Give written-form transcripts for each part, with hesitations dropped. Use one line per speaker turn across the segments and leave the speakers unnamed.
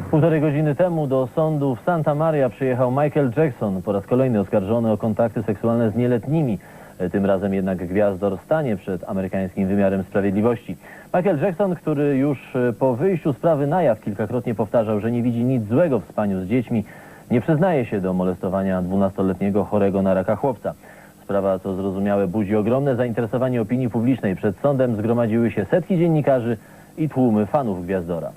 Półtorej godziny temu do sądu w Santa Maria przyjechał Michael Jackson, po raz kolejny oskarżony o kontakty seksualne z nieletnimi. Tym razem jednak gwiazdor stanie przed amerykańskim wymiarem sprawiedliwości. Michael Jackson, który już po wyjściu sprawy na jaw kilkakrotnie powtarzał, że nie widzi nic złego w spaniu z dziećmi, nie przyznaje się do molestowania 12-letniego chorego na raka chłopca. Sprawa, co zrozumiałe, budzi ogromne zainteresowanie opinii publicznej. Przed sądem zgromadziły się setki dziennikarzy i tłumy fanów gwiazdora.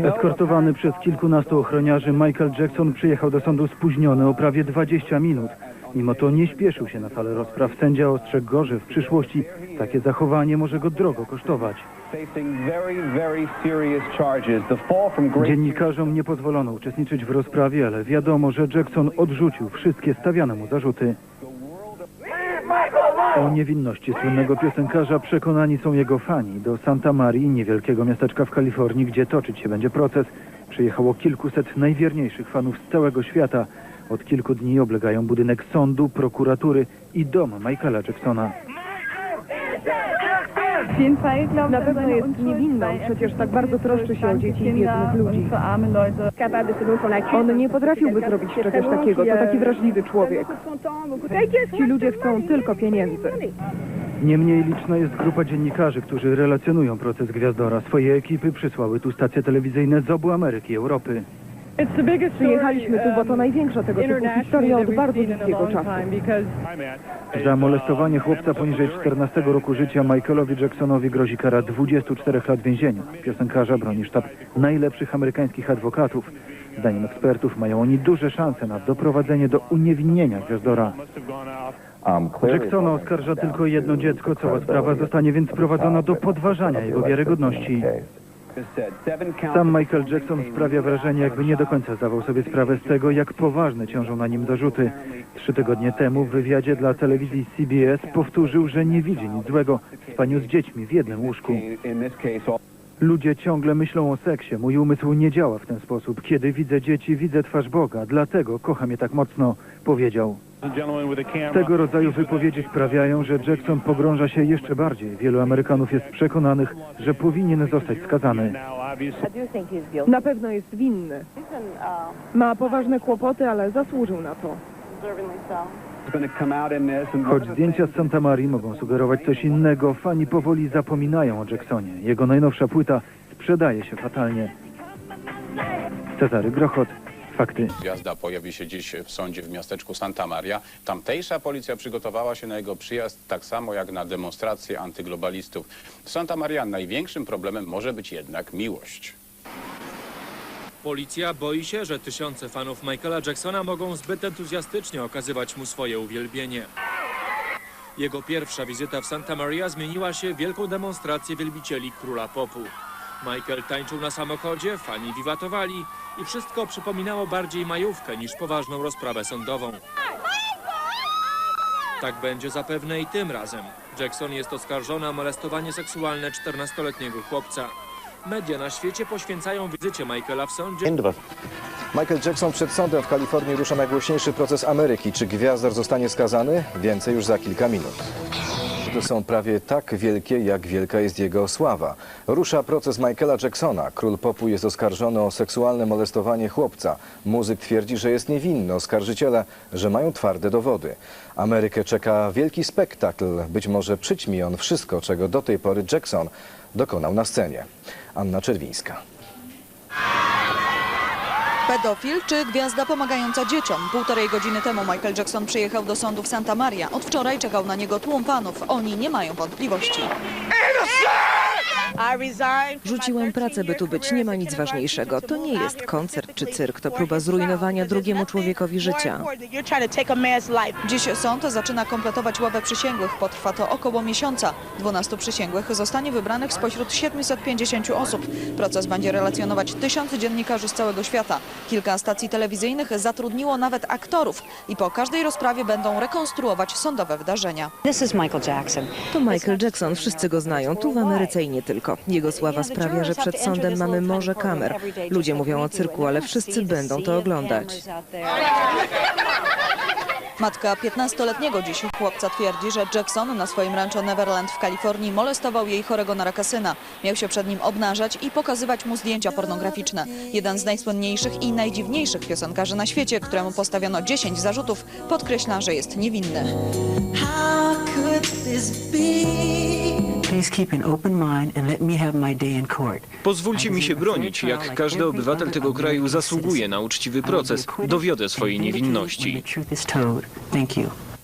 Eskortowany przez kilkunastu ochroniarzy, Michael Jackson przyjechał do sądu spóźniony o prawie 20 minut. Mimo to nie śpieszył się na salę rozpraw. Sędzia ostrzegł go, że w przyszłości takie zachowanie może go drogo kosztować. Dziennikarzom nie pozwolono uczestniczyć w rozprawie, ale wiadomo, że Jackson odrzucił wszystkie stawiane mu zarzuty. O niewinności słynnego piosenkarza przekonani są jego fani. Do Santa Marii, niewielkiego miasteczka w Kalifornii, gdzie toczyć się będzie proces, przyjechało kilkuset najwierniejszych fanów z całego świata. Od kilku dni oblegają budynek sądu, prokuratury i dom Michaela Jacksona.
Na pewno jest niewinną, przecież tak bardzo troszczy się o dzieci i biednych ludzi. On nie potrafiłby zrobić czegoś takiego, to taki wrażliwy człowiek. Ci ludzie chcą tylko pieniędzy.
Niemniej liczna jest grupa dziennikarzy, którzy relacjonują proces gwiazdora. Swoje ekipy przysłały tu stacje telewizyjne z obu Ameryki i Europy.
Przyjechaliśmy tu, bo to największa tego typu historia od bardzo długiego czasu.
Za molestowanie chłopca poniżej 14 roku życia Michaelowi Jacksonowi grozi kara 24 lat więzienia. Piosenkarza broni sztab najlepszych amerykańskich adwokatów. Zdaniem ekspertów mają oni duże szanse na doprowadzenie do uniewinnienia gwiazdora. Jacksona oskarża tylko jedno dziecko. Cała sprawa zostanie więc prowadzona do podważania jego wiarygodności. Sam Michael Jackson sprawia wrażenie, jakby nie do końca zdawał sobie sprawę z tego, jak poważne ciążą na nim zarzuty. 3 tygodnie temu w wywiadzie dla telewizji CBS powtórzył, że nie widzi nic złego w spaniu z dziećmi w jednym łóżku. Ludzie ciągle myślą o seksie. Mój umysł nie działa w ten sposób. Kiedy widzę dzieci, widzę twarz Boga. Dlatego kocham je tak mocno, powiedział. Tego rodzaju wypowiedzi sprawiają, że Jackson pogrąża się jeszcze bardziej. Wielu Amerykanów jest przekonanych, że powinien zostać skazany.
Na pewno jest winny. Ma poważne kłopoty, ale zasłużył na to.
Choć zdjęcia z Santa Marii mogą sugerować coś innego, fani powoli zapominają o Jacksonie. Jego najnowsza płyta sprzedaje się fatalnie. Cezary Grochot, Fakty.
Gwiazda pojawi się dziś w sądzie w miasteczku Santa Maria. Tamtejsza policja przygotowała się na jego przyjazd tak samo jak na demonstracje antyglobalistów. W Santa Maria największym problemem może być jednak miłość.
Policja boi się, że tysiące fanów Michaela Jacksona mogą zbyt entuzjastycznie okazywać mu swoje uwielbienie. Jego pierwsza wizyta w Santa Maria zmieniła się w wielką demonstrację wielbicieli króla popu. Michael tańczył na samochodzie, fani wiwatowali i wszystko przypominało bardziej majówkę niż poważną rozprawę sądową. Tak będzie zapewne i tym razem. Jackson jest oskarżony o molestowanie seksualne 14-letniego chłopca. Media na świecie poświęcają wizycie Michaela w sądzie.
Michael Jackson przed sądem w Kalifornii rusza najgłośniejszy proces Ameryki. Czy gwiazdor zostanie skazany? Więcej już za kilka minut. To są prawie tak wielkie, jak wielka jest jego sława. Rusza proces Michaela Jacksona. Król popu jest oskarżony o seksualne molestowanie chłopca. Muzyk twierdzi, że jest niewinny. Oskarżyciele, że mają twarde dowody. Amerykę czeka wielki spektakl. Być może przyćmi on wszystko, czego do tej pory Jackson dokonał na scenie. Anna Czerwińska.
Pedofil czy gwiazda pomagająca dzieciom? Półtorej godziny temu Michael Jackson przyjechał do sądu w Santa Maria. Od wczoraj czekał na niego tłum fanów. Oni nie mają wątpliwości.
Rzuciłem pracę, by tu być. Nie ma nic ważniejszego. To nie jest koncert czy cyrk. To próba zrujnowania drugiemu człowiekowi życia.
Dziś sąd zaczyna kompletować ławę przysięgłych. Potrwa to około miesiąca. 12 przysięgłych zostanie wybranych spośród 750 osób. Proces będzie relacjonować 1000 dziennikarzy z całego świata. Kilka stacji telewizyjnych zatrudniło nawet aktorów i po każdej rozprawie będą rekonstruować sądowe wydarzenia.
To Michael Jackson. Wszyscy go znają. Tu w Ameryce i nie tylko. Jego sława sprawia, że przed sądem mamy morze kamer. Ludzie mówią o cyrku, ale wszyscy będą to oglądać.
Matka 15-letniego dziś chłopca twierdzi, że Jackson na swoim rancho Neverland w Kalifornii molestował jej chorego na raka syna. Miał się przed nim obnażać i pokazywać mu zdjęcia pornograficzne. Jeden z najsłynniejszych i najdziwniejszych piosenkarzy na świecie, któremu postawiono 10 zarzutów, podkreśla, że jest niewinny.
Pozwólcie mi się bronić. Jak każdy obywatel tego kraju zasługuje na uczciwy proces. Dowiodę swojej niewinności.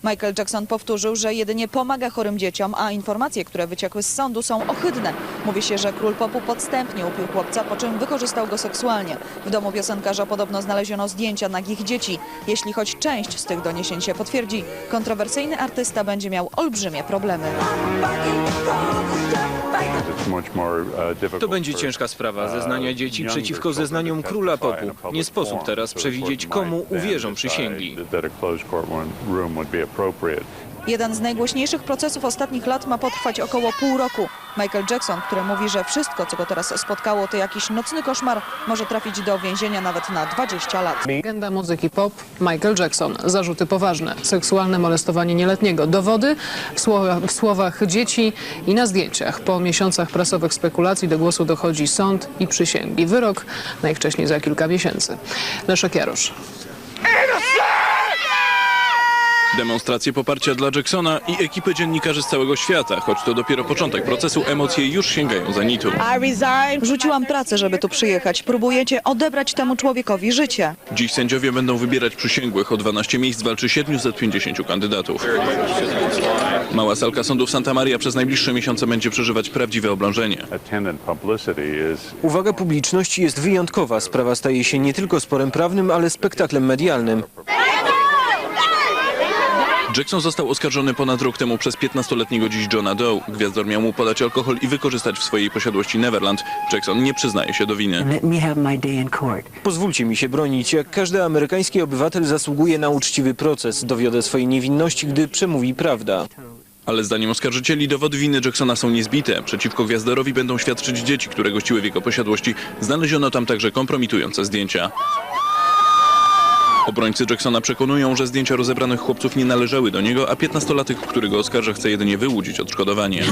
Michael Jackson powtórzył, że jedynie pomaga chorym dzieciom, a informacje, które wyciekły z sądu, są ohydne. Mówi się, że król popu podstępnie upił chłopca, po czym wykorzystał go seksualnie. W domu piosenkarza podobno znaleziono zdjęcia nagich dzieci. Jeśli choć część z tych doniesień się potwierdzi, kontrowersyjny artysta będzie miał olbrzymie problemy.
To będzie ciężka sprawa. Zeznania dzieci przeciwko zeznaniom króla popu. Nie sposób teraz przewidzieć, komu uwierzą przysięgli.
Jeden z najgłośniejszych procesów ostatnich lat ma potrwać około pół roku. Michael Jackson, który mówi, że wszystko, co go teraz spotkało, to jakiś nocny koszmar, może trafić do więzienia nawet na 20 lat.
Legenda muzyki pop Michael Jackson. Zarzuty poważne. Seksualne molestowanie nieletniego. Dowody w słowach dzieci i na zdjęciach. Po miesiącach prasowych spekulacji do głosu dochodzi sąd i przysięgi. Wyrok najwcześniej za kilka miesięcy. Leszek Jarosz.
Demonstracje poparcia dla Jacksona i ekipy dziennikarzy z całego świata. Choć to dopiero początek procesu, emocje już sięgają zenitu.
Rzuciłam pracę, żeby tu przyjechać. Próbujecie odebrać temu człowiekowi życie.
Dziś sędziowie będą wybierać przysięgłych. O 12 miejsc walczy 750 kandydatów. Mała salka sądu w Santa Maria przez najbliższe miesiące będzie przeżywać prawdziwe oblężenie.
Uwaga publiczności jest wyjątkowa. Sprawa staje się nie tylko sporem prawnym, ale spektaklem medialnym.
Jackson został oskarżony ponad rok temu przez 15-letniego dziś Johna Doe. Gwiazdor miał mu podać alkohol i wykorzystać w swojej posiadłości Neverland. Jackson nie przyznaje się do winy.
Pozwólcie mi się bronić. Jak każdy amerykański obywatel zasługuje na uczciwy proces. Dowiodę swojej niewinności, gdy przemówi prawda.
Ale zdaniem oskarżycieli dowody winy Jacksona są niezbite. Przeciwko Gwiazdorowi będą świadczyć dzieci, które gościły w jego posiadłości. Znaleziono tam także kompromitujące zdjęcia. Obrońcy Jacksona przekonują, że zdjęcia rozebranych chłopców nie należały do niego, a 15-latek, który go oskarża, chce jedynie wyłudzić odszkodowanie.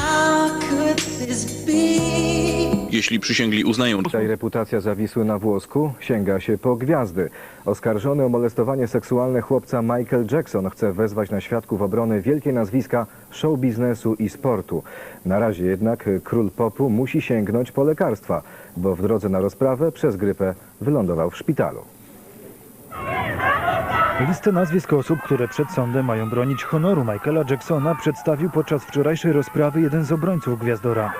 Jeśli przysięgli uznają...
Dzisiaj reputacja zawisły na włosku sięga się po gwiazdy. Oskarżony o molestowanie seksualne chłopca Michael Jackson chce wezwać na świadków obrony wielkie nazwiska show biznesu i sportu. Na razie jednak król popu musi sięgnąć po lekarstwa, bo w drodze na rozprawę przez grypę wylądował w szpitalu.
Listę nazwisk osób, które przed sądem mają bronić honoru Michaela Jacksona, przedstawił podczas wczorajszej rozprawy jeden z obrońców Gwiazdora.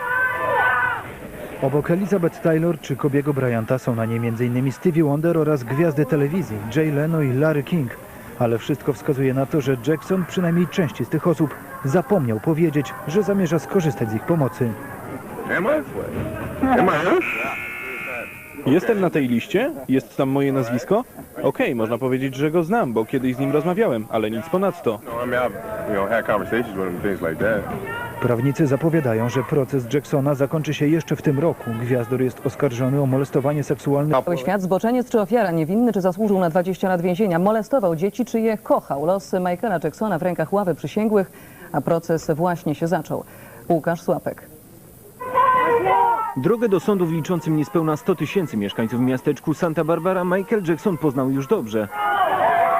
Obok Elizabeth Taylor czy Kobiego Bryanta są na niej m.in. Stevie Wonder oraz gwiazdy telewizji Jay Leno i Larry King. Ale wszystko wskazuje na to, że Jackson przynajmniej części z tych osób zapomniał powiedzieć, że zamierza skorzystać z ich pomocy.
Jestem na tej liście? Jest tam moje nazwisko? Okej, można powiedzieć, że go znam, bo kiedyś z nim rozmawiałem, ale nic ponadto.
Prawnicy zapowiadają, że proces Jacksona zakończy się jeszcze w tym roku. Gwiazdor jest oskarżony o molestowanie seksualne.
Cały świat, zboczeniec czy ofiara, niewinny czy zasłużył na 20 lat więzienia, molestował dzieci czy je kochał. Los Michaela Jacksona w rękach ławy przysięgłych, a proces właśnie się zaczął. Łukasz Słapek.
Drogę do sądu liczącym niespełna 100 000 mieszkańców w miasteczku Santa Barbara Michael Jackson poznał już dobrze.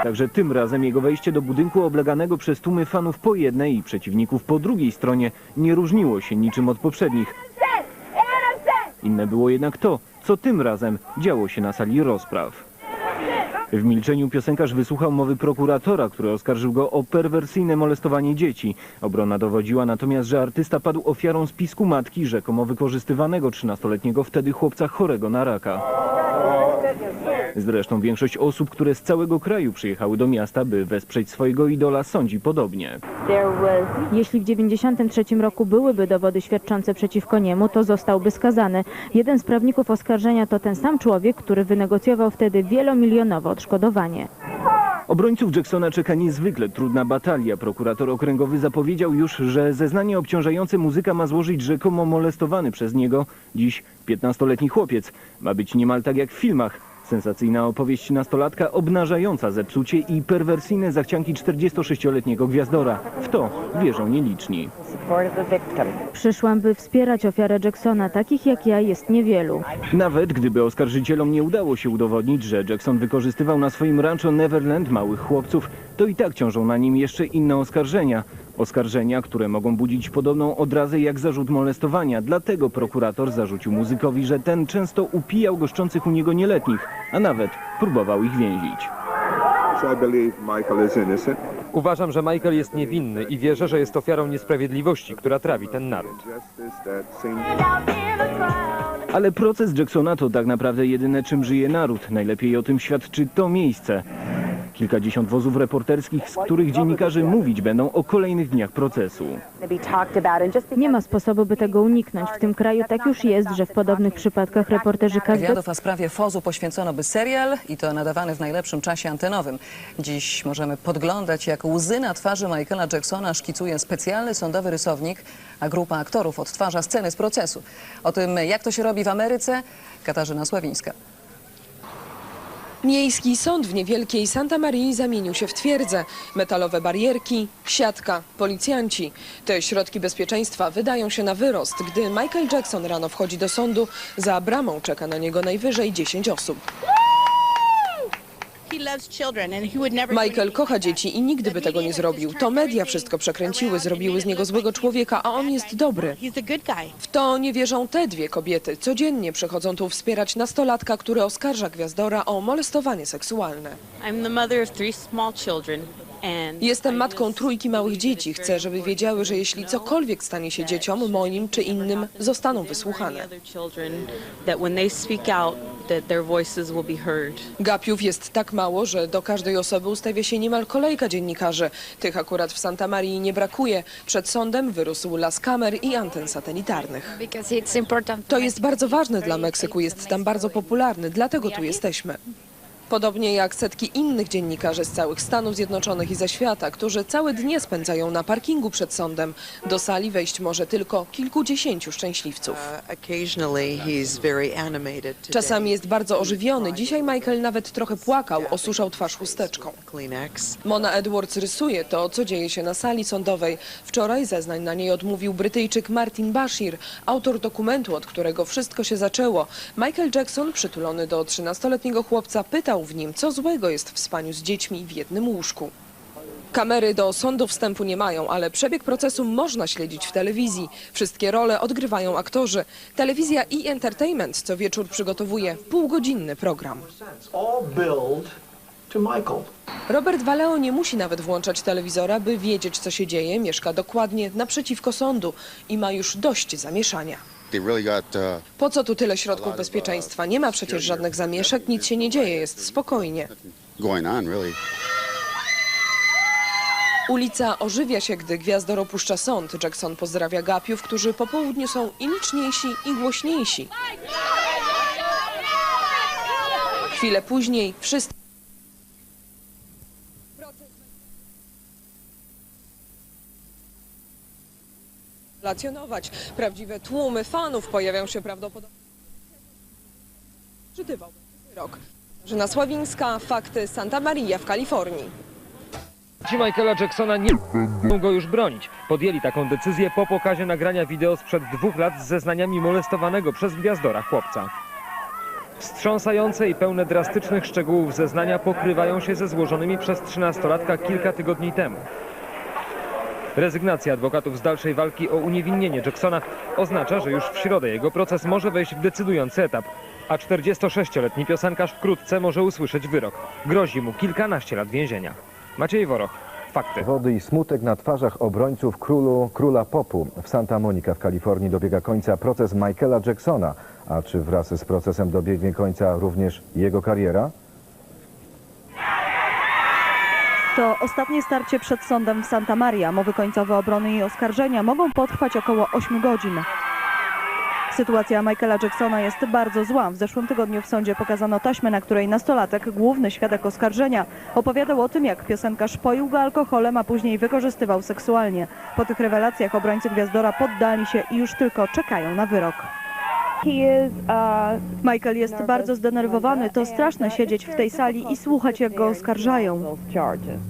Także tym razem jego wejście do budynku obleganego przez tłumy fanów po jednej i przeciwników po drugiej stronie nie różniło się niczym od poprzednich. Inne było jednak to, co tym razem działo się na sali rozpraw. W milczeniu piosenkarz wysłuchał mowy prokuratora, który oskarżył go o perwersyjne molestowanie dzieci. Obrona dowodziła natomiast, że artysta padł ofiarą spisku matki rzekomo wykorzystywanego 13-letniego wtedy chłopca chorego na raka. Zresztą większość osób, które z całego kraju przyjechały do miasta, by wesprzeć swojego idola, sądzi podobnie.
Jeśli w 1993 roku byłyby dowody świadczące przeciwko niemu, to zostałby skazany. Jeden z prawników oskarżenia to ten sam człowiek, który wynegocjował wtedy wielomilionowe odszkodowanie.
Obrońców Jacksona czeka niezwykle trudna batalia. Prokurator okręgowy zapowiedział już, że zeznanie obciążające muzyka ma złożyć rzekomo molestowany przez niego dziś 15-letni chłopiec. Ma być niemal tak jak w filmach. Sensacyjna opowieść nastolatka obnażająca zepsucie i perwersyjne zachcianki 46-letniego gwiazdora. W to wierzą nieliczni.
Przyszłam, by wspierać ofiarę Jacksona. Takich jak ja jest niewielu.
Nawet gdyby oskarżycielom nie udało się udowodnić, że Jackson wykorzystywał na swoim rancho Neverland małych chłopców, to i tak ciążą na nim jeszcze inne oskarżenia. Oskarżenia, które mogą budzić podobną odrazę jak zarzut molestowania. Dlatego prokurator zarzucił muzykowi, że ten często upijał goszczących u niego nieletnich, a nawet próbował ich więzić.
Uważam, że Michael jest niewinny i wierzę, że jest ofiarą niesprawiedliwości, która trawi ten naród.
Ale proces Jacksona to tak naprawdę jedyne, czym żyje naród. Najlepiej o tym świadczy to miejsce. Kilkadziesiąt wozów reporterskich, z których dziennikarze mówić będą o kolejnych dniach procesu.
Nie ma sposobu, by tego uniknąć. W tym kraju tak już jest, że w podobnych przypadkach reporterzy
Wywiadów o sprawie Fozu poświęcono by serial i to nadawany w najlepszym czasie antenowym. Dziś możemy podglądać, jak łzy na twarzy Michaela Jacksona szkicuje specjalny sądowy rysownik, a grupa aktorów odtwarza sceny z procesu. O tym, jak to się robi w Ameryce, Katarzyna Sławińska.
Miejski sąd w niewielkiej Santa Marii zamienił się w twierdzę. Metalowe barierki, siatka, policjanci. Te środki bezpieczeństwa wydają się na wyrost. Gdy Michael Jackson rano wchodzi do sądu, za bramą czeka na niego najwyżej 10 osób. Michael kocha dzieci i nigdy by tego nie zrobił. To media wszystko przekręciły, zrobiły z niego złego człowieka, a on jest dobry. W to nie wierzą te dwie kobiety. Codziennie przychodzą tu wspierać nastolatka, który oskarża gwiazdora o molestowanie seksualne. Jestem matką trójki małych dzieci. Chcę, żeby wiedziały, że jeśli cokolwiek stanie się dzieciom, moim czy innym, zostaną wysłuchane. Gapiów jest tak mało, że do każdej osoby ustawia się niemal kolejka dziennikarzy. Tych akurat w Santa Marii nie brakuje. Przed sądem wyrósł las kamer i anten satelitarnych. To jest bardzo ważne dla Meksyku, jest tam bardzo popularny, dlatego tu jesteśmy. Podobnie jak setki innych dziennikarzy z całych Stanów Zjednoczonych i ze świata, którzy całe dnie spędzają na parkingu przed sądem. Do sali wejść może tylko kilkudziesięciu szczęśliwców. Czasami jest bardzo ożywiony. Dzisiaj Michael nawet trochę płakał, osuszał twarz chusteczką. Mona Edwards rysuje to, co dzieje się na sali sądowej. Wczoraj zeznań na niej odmówił Brytyjczyk Martin Bashir, autor dokumentu, od którego wszystko się zaczęło. Michael Jackson, przytulony do 13-letniego chłopca, pytał w nim, co złego jest w spaniu z dziećmi w jednym łóżku. Kamery do sądu wstępu nie mają, ale przebieg procesu można śledzić w telewizji. Wszystkie role odgrywają aktorzy. Telewizja E! co wieczór przygotowuje półgodzinny program. Robert Valeo nie musi nawet włączać telewizora, by wiedzieć, co się dzieje. Mieszka dokładnie naprzeciwko sądu i ma już dość zamieszania. Po co tu tyle środków bezpieczeństwa? Nie ma przecież żadnych zamieszek, nic się nie dzieje, jest spokojnie. Ulica ożywia się, gdy gwiazdor opuszcza sąd. Jackson pozdrawia gapiów, którzy po południu są i liczniejsi, i głośniejsi. Chwilę później wszyscy relacjonować. Prawdziwe tłumy fanów pojawią się prawdopodobnie. Czytywał wyrok. Katarzyna Sławińska, Fakty, Santa Maria w Kalifornii.
Ci Michaela Jacksona nie będą go już bronić. Podjęli taką decyzję po pokazie nagrania wideo sprzed 2 lat z zeznaniami molestowanego przez gwiazdora chłopca. Wstrząsające i pełne drastycznych szczegółów zeznania pokrywają się ze złożonymi przez 13-latka kilka tygodni temu. Rezygnacja adwokatów z dalszej walki o uniewinnienie Jacksona oznacza, że już w środę jego proces może wejść w decydujący etap, a 46-letni piosenkarz wkrótce może usłyszeć wyrok. Grozi mu kilkanaście lat więzienia. Maciej Woroch, Fakty.
Wody i smutek na twarzach obrońców króla popu. W Santa Monica w Kalifornii dobiega końca proces Michaela Jacksona. A czy wraz z procesem dobiegnie końca również jego kariera?
To ostatnie starcie przed sądem w Santa Maria. Mowy końcowe obrony i oskarżenia mogą potrwać około 8 godzin. Sytuacja Michaela Jacksona jest bardzo zła. W zeszłym tygodniu w sądzie pokazano taśmę, na której nastolatek, główny świadek oskarżenia, opowiadał o tym, jak piosenkarz poił go alkoholem, a później wykorzystywał seksualnie. Po tych rewelacjach obrońcy gwiazdora poddali się i już tylko czekają na wyrok. Michael jest bardzo zdenerwowany. To straszne siedzieć w tej sali i słuchać, jak go oskarżają.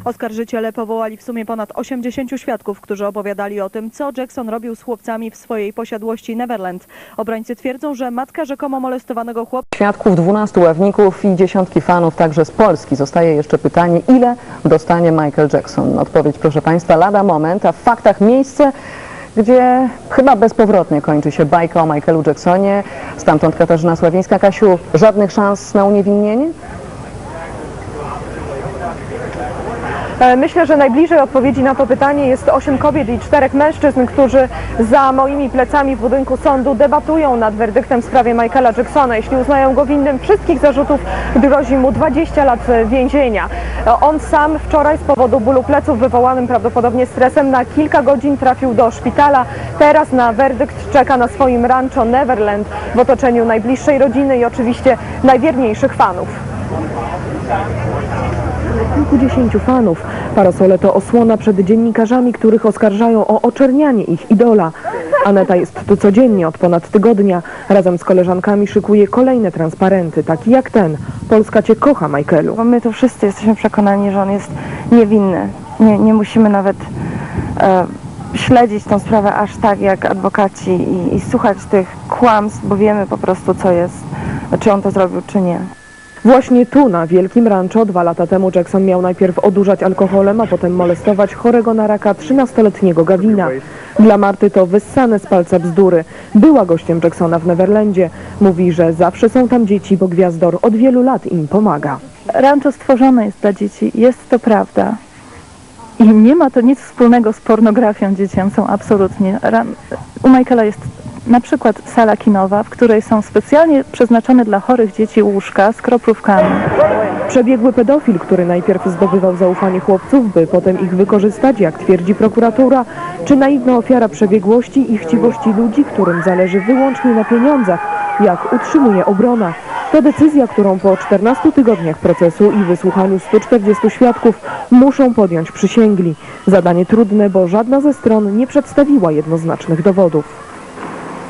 Oskarżyciele powołali w sumie ponad 80 świadków, którzy opowiadali o tym, co Jackson robił z chłopcami w swojej posiadłości Neverland. Obrońcy twierdzą, że matka rzekomo molestowanego chłopca...
Świadków, 12 ławników i dziesiątki fanów także z Polski. Zostaje jeszcze pytanie, ile dostanie Michael Jackson. Odpowiedź, proszę Państwa, lada moment, a w faktach miejsce, gdzie chyba bezpowrotnie kończy się bajka o Michaelu Jacksonie. Stamtąd Katarzyna Sławińska. Kasiu, żadnych szans na uniewinnienie?
Myślę, że najbliżej odpowiedzi na to pytanie jest 8 kobiet i 4 mężczyzn, którzy za moimi plecami w budynku sądu debatują nad werdyktem w sprawie Michaela Jacksona. Jeśli uznają go winnym wszystkich zarzutów, grozi mu 20 lat więzienia. On sam wczoraj z powodu bólu pleców wywołanym prawdopodobnie stresem na kilka godzin trafił do szpitala. Teraz na werdykt czeka na swoim rancho Neverland w otoczeniu najbliższej rodziny i oczywiście najwierniejszych fanów.
Kilkudziesięciu fanów. Parasole to osłona przed dziennikarzami, których oskarżają o oczernianie ich idola. Aneta jest tu codziennie od ponad tygodnia. Razem z koleżankami szykuje kolejne transparenty, taki jak ten. Polska Cię kocha, Michaelu.
Bo my tu wszyscy jesteśmy przekonani, że on jest niewinny. Nie musimy nawet śledzić tą sprawę aż tak jak adwokaci i słuchać tych kłamstw, bo wiemy po prostu, co jest, czy on to zrobił, czy nie.
Właśnie tu, na Wielkim Rancho, 2 lata temu Jackson miał najpierw odurzać alkoholem, a potem molestować chorego na raka 13-letniego Gavina. Dla Marty to wyssane z palca bzdury. Była gościem Jacksona w Neverlandzie. Mówi, że zawsze są tam dzieci, bo Gwiazdor od wielu lat im pomaga.
Rancho stworzone jest dla dzieci, jest to prawda. I nie ma to nic wspólnego z pornografią dziecięcą, absolutnie. U Michaela jest na przykład sala kinowa, w której są specjalnie przeznaczone dla chorych dzieci łóżka z kroplówkami.
Przebiegły pedofil, który najpierw zdobywał zaufanie chłopców, by potem ich wykorzystać, jak twierdzi prokuratura, czy naiwna ofiara przebiegłości i chciwości ludzi, którym zależy wyłącznie na pieniądzach, jak utrzymuje obrona. To decyzja, którą po 14 tygodniach procesu i wysłuchaniu 140 świadków muszą podjąć przysięgli. Zadanie trudne, bo żadna ze stron nie przedstawiła jednoznacznych dowodów.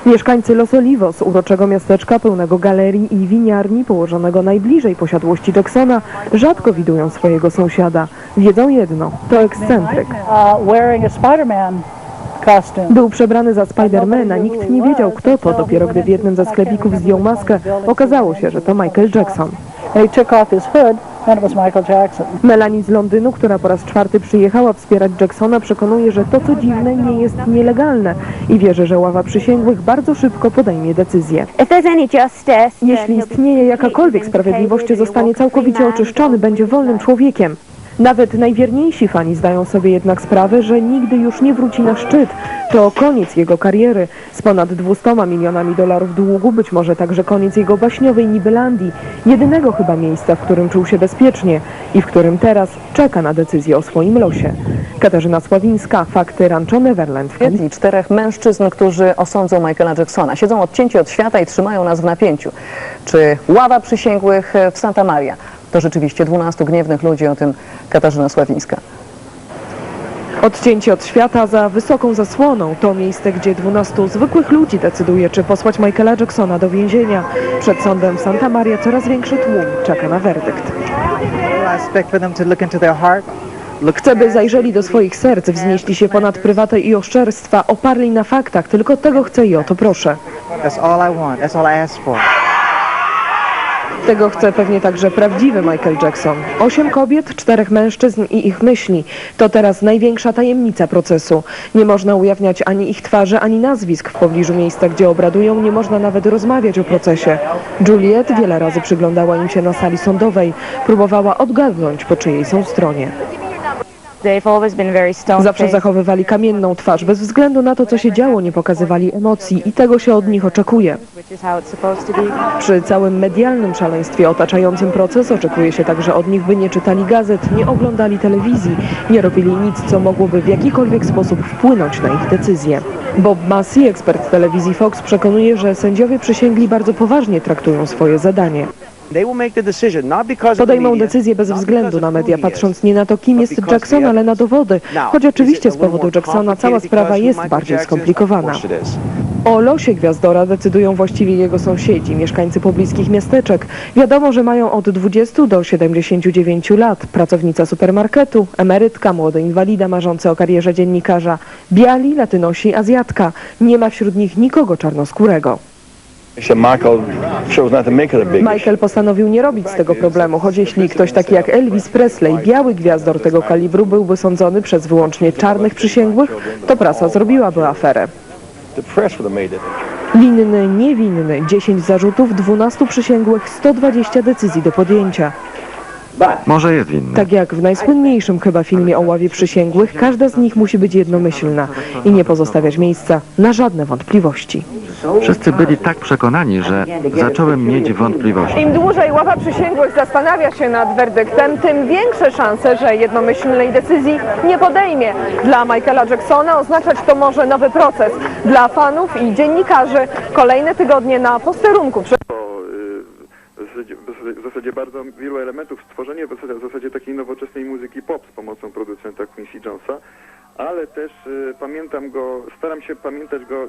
Mieszkańcy Los Olivos, uroczego miasteczka pełnego galerii i winiarni położonego najbliżej posiadłości Jacksona, rzadko widują swojego sąsiada. Wiedzą jedno, to ekscentryk. Był przebrany za Spidermana, nikt nie wiedział kto to, dopiero gdy w jednym ze sklepików zdjął maskę, okazało się, że to Michael Jackson. Melanie z Londynu, która po raz 4 przyjechała wspierać Jacksona, przekonuje, że to co dziwne nie jest nielegalne i wierzy, że ława przysięgłych bardzo szybko podejmie decyzję. Jeśli istnieje jakakolwiek sprawiedliwość, zostanie całkowicie oczyszczony, będzie wolnym człowiekiem. Nawet najwierniejsi fani zdają sobie jednak sprawę, że nigdy już nie wróci na szczyt. To koniec jego kariery. Z ponad 200 milionami dolarów długu, być może także koniec jego baśniowej Nibelandii. Jedynego chyba miejsca, w którym czuł się bezpiecznie i w którym teraz czeka na decyzję o swoim losie. Katarzyna Sławińska, fakty Rancho Neverland.
4 mężczyzn, którzy osądzą Michaela Jacksona. Siedzą odcięci od świata i trzymają nas w napięciu. Czy ława przysięgłych w Santa Maria to rzeczywiście 12 gniewnych ludzi? O tym Katarzyna Sławińska.
Odcięcie od świata za wysoką zasłoną to miejsce, gdzie 12 zwykłych ludzi decyduje, czy posłać Michaela Jacksona do więzienia. Przed sądem w Santa Maria coraz większy tłum czeka na werdykt. Chcę, by zajrzeli do swoich serc, wznieśli się ponad prywatę i oszczerstwa, oparli na faktach. Tylko tego chcę i o to proszę. Tego chce pewnie także prawdziwy Michael Jackson. 8 kobiet, 4 mężczyzn i ich myśli. To teraz największa tajemnica procesu. Nie można ujawniać ani ich twarzy, ani nazwisk. W pobliżu miejsca, gdzie obradują, nie można nawet rozmawiać o procesie. Juliet wiele razy przyglądała im się na sali sądowej. Próbowała odgadnąć, po czyjej są stronie. Zawsze zachowywali kamienną twarz. Bez względu na to, co się działo, nie pokazywali emocji i tego się od nich oczekuje. Przy całym medialnym szaleństwie otaczającym proces oczekuje się także od nich, by nie czytali gazet, nie oglądali telewizji, nie robili nic, co mogłoby w jakikolwiek sposób wpłynąć na ich decyzje. Bob Massey, ekspert telewizji Fox, przekonuje, że sędziowie przysięgli bardzo poważnie traktują swoje zadanie. Podejmą decyzję bez względu na media, patrząc nie na to, kim jest Jackson, ale na dowody. Choć oczywiście z powodu Jacksona cała sprawa jest bardziej skomplikowana.
O losie Gwiazdora decydują właściwie jego sąsiedzi, mieszkańcy pobliskich miasteczek. Wiadomo, że mają od 20 do 79 lat. Pracownica supermarketu, emerytka, młody inwalida marzący o karierze dziennikarza. Biali, latynosi, Azjatka. Nie ma wśród nich nikogo czarnoskórego. Michael postanowił nie robić z tego problemu, choć jeśli ktoś taki jak Elvis Presley, biały gwiazdor tego kalibru, byłby sądzony przez wyłącznie czarnych przysięgłych, to prasa zrobiłaby aferę. Winny, niewinny, 10 zarzutów, 12 przysięgłych, 120 decyzji do podjęcia.
Może jest winny.
Tak jak w najsłynniejszym chyba filmie o ławie przysięgłych, każda z nich musi być jednomyślna i nie pozostawiać miejsca na żadne wątpliwości.
Wszyscy byli tak przekonani, że zacząłem mieć wątpliwości.
Im dłużej ława przysięgłych zastanawia się nad werdyktem, tym większe szanse, że jednomyślnej decyzji nie podejmie. Dla Michaela Jacksona oznaczać to może nowy proces. Dla fanów i dziennikarzy kolejne tygodnie na posterunku.
W zasadzie bardzo wielu elementów, stworzenie w zasadzie takiej nowoczesnej muzyki pop z pomocą producenta Quincy Jonesa, ale też pamiętam go, staram się pamiętać go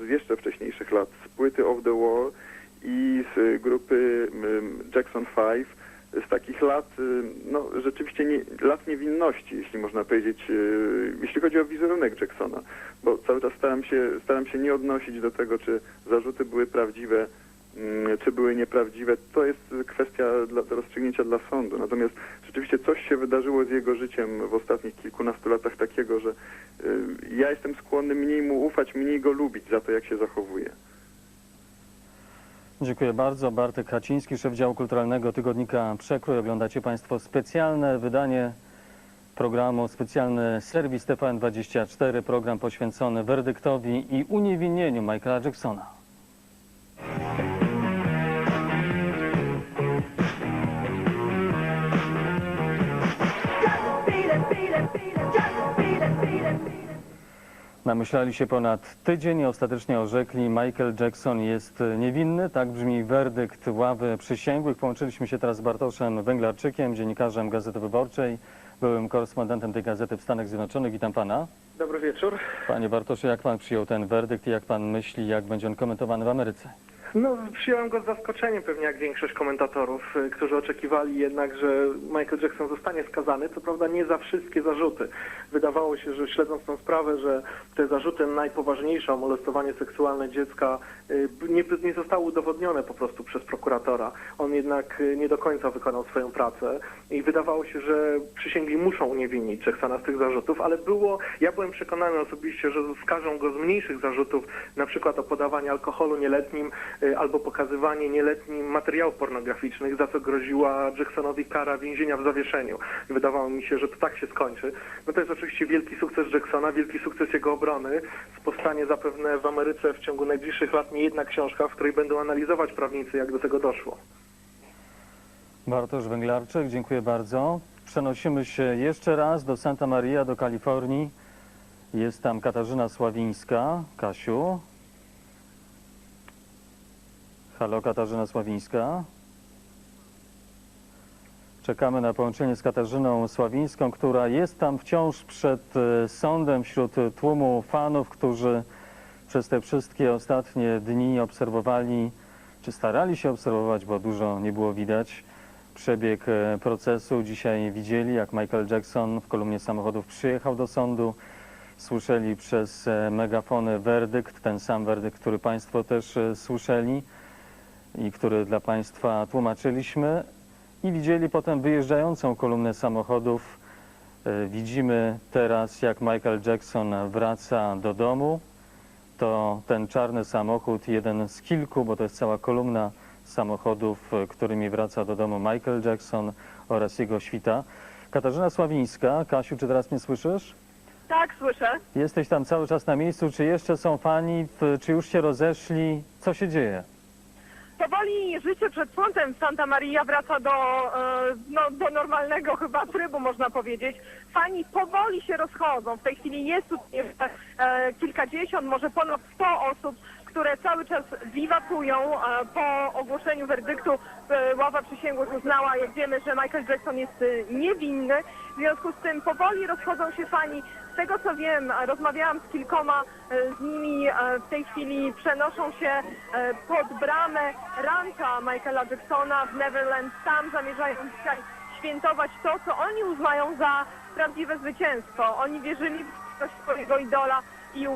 z jeszcze wcześniejszych lat, z płyty Off the Wall i z grupy Jackson 5, z takich lat, no rzeczywiście lat niewinności, jeśli można powiedzieć, jeśli chodzi o wizerunek Jacksona, bo cały czas staram się nie odnosić do tego, czy zarzuty były prawdziwe, czy były nieprawdziwe. To jest kwestia do rozstrzygnięcia dla sądu. Natomiast rzeczywiście coś się wydarzyło z jego życiem w ostatnich kilkunastu latach takiego, że ja jestem skłonny mniej mu ufać, mniej go lubić za to, jak się zachowuje.
Dziękuję bardzo. Bartek Haciński, szef działu kulturalnego tygodnika Przekrój. Oglądacie Państwo specjalne wydanie programu, specjalny serwis TVN24, program poświęcony werdyktowi i uniewinnieniu Michaela Jacksona. Namyślali się ponad tydzień i ostatecznie orzekli, Michael Jackson jest niewinny. Tak brzmi werdykt ławy przysięgłych. Połączyliśmy się teraz z Bartoszem Węglarczykiem, dziennikarzem Gazety Wyborczej, byłym korespondentem tej gazety w Stanach Zjednoczonych. Witam pana.
Dobry wieczór.
Panie Bartoszu, jak pan przyjął ten werdykt i jak pan myśli, jak będzie on komentowany w Ameryce?
No, przyjąłem go z zaskoczeniem, pewnie jak większość komentatorów, którzy oczekiwali jednak, że Michael Jackson zostanie skazany. Co prawda nie za wszystkie zarzuty. Wydawało się, że śledząc tę sprawę, że te zarzuty najpoważniejsze o molestowanie seksualne dziecka nie zostały udowodnione po prostu przez prokuratora. On jednak nie do końca wykonał swoją pracę i wydawało się, że przysięgli muszą uniewinnić Jacksona z tych zarzutów, ale ja byłem przekonany osobiście, że skażą go z mniejszych zarzutów, na przykład o podawanie alkoholu nieletnim, albo pokazywanie nieletnim materiałów pornograficznych, za co groziła Jacksonowi kara więzienia w zawieszeniu. I wydawało mi się, że to tak się skończy. No to jest oczywiście wielki sukces Jacksona, wielki sukces jego obrony. Powstanie zapewne w Ameryce w ciągu najbliższych lat niejedna książka, w której będą analizować prawnicy, jak do tego doszło.
Bartosz Węglarczyk, dziękuję bardzo. Przenosimy się jeszcze raz do Santa Maria, do Kalifornii. Jest tam Katarzyna Sławińska. Kasiu. Halo, Katarzyna Sławińska. Czekamy na połączenie z Katarzyną Sławińską, która jest tam wciąż przed sądem wśród tłumu fanów, którzy przez te wszystkie ostatnie dni obserwowali, czy starali się obserwować, bo dużo nie było widać, przebieg procesu. Dzisiaj widzieli, jak Michael Jackson w kolumnie samochodów przyjechał do sądu. Słyszeli przez megafony werdykt, ten sam werdykt, który Państwo też słyszeli i który dla Państwa tłumaczyliśmy, i widzieli potem wyjeżdżającą kolumnę samochodów. Widzimy teraz, jak Michael Jackson wraca do domu. To ten czarny samochód, jeden z kilku, bo to jest cała kolumna samochodów, którymi wraca do domu Michael Jackson oraz jego świta. Katarzyna Sławińska. Kasiu, czy teraz mnie słyszysz?
Tak, słyszę.
Jesteś tam cały czas na miejscu. Czy jeszcze są fani? Czy już się rozeszli? Co się dzieje?
Powoli życie przed sądem w Santa Maria wraca do normalnego chyba trybu, można powiedzieć. Fani powoli się rozchodzą. W tej chwili jest tu kilkadziesiąt, może ponad 100 osób, które cały czas wiwatują. Po ogłoszeniu werdyktu ława przysięgłych uznała, jak wiemy, że Michael Jackson jest niewinny. W związku z tym powoli rozchodzą się fani. Z tego co wiem, rozmawiałam z kilkoma z nimi, w tej chwili przenoszą się pod bramę rancha Michaela Jacksona w Neverland. Tam zamierzają dzisiaj świętować to, co oni uznają za prawdziwe zwycięstwo. Oni wierzyli w swojego idola i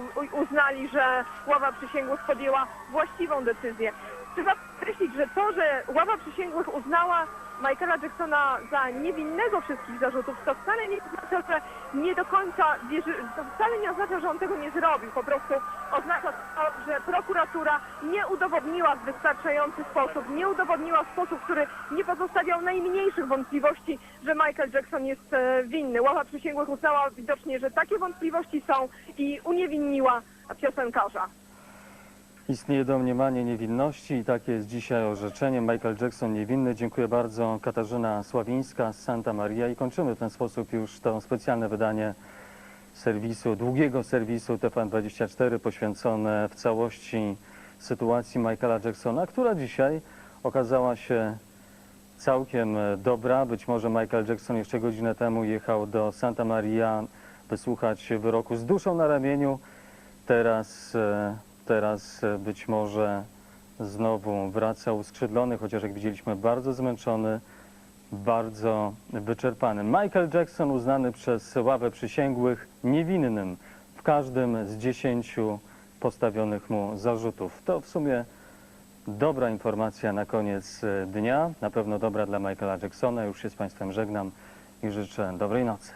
uznali, że ława przysięgłych podjęła właściwą decyzję. Trzeba podkreślić, że to, że ława przysięgłych uznała Michaela Jacksona za niewinnego wszystkich zarzutów, to wcale nie oznacza, że nie do końca wierzy, to wcale nie oznacza, że on tego nie zrobił. Po prostu oznacza to, że prokuratura nie udowodniła w wystarczający sposób, nie udowodniła w sposób, który nie pozostawiał najmniejszych wątpliwości, że Michael Jackson jest winny. Ława przysięgłych uznała widocznie, że takie wątpliwości są i uniewinniła piosenkarza.
Istnieje domniemanie niewinności i takie jest dzisiaj orzeczenie. Michael Jackson niewinny. Dziękuję bardzo. Katarzyna Sławińska z Santa Maria i kończymy w ten sposób już to specjalne wydanie długiego serwisu TVN24 poświęcone w całości sytuacji Michaela Jacksona, która dzisiaj okazała się całkiem dobra. Być może Michael Jackson jeszcze godzinę temu jechał do Santa Maria wysłuchać wyroku z duszą na ramieniu. Teraz być może znowu wraca uskrzydlony, chociaż jak widzieliśmy bardzo zmęczony, bardzo wyczerpany. Michael Jackson uznany przez ławę przysięgłych niewinnym w każdym z 10 postawionych mu zarzutów. To w sumie dobra informacja na koniec dnia, na pewno dobra dla Michaela Jacksona. Już się z Państwem żegnam i życzę dobrej nocy.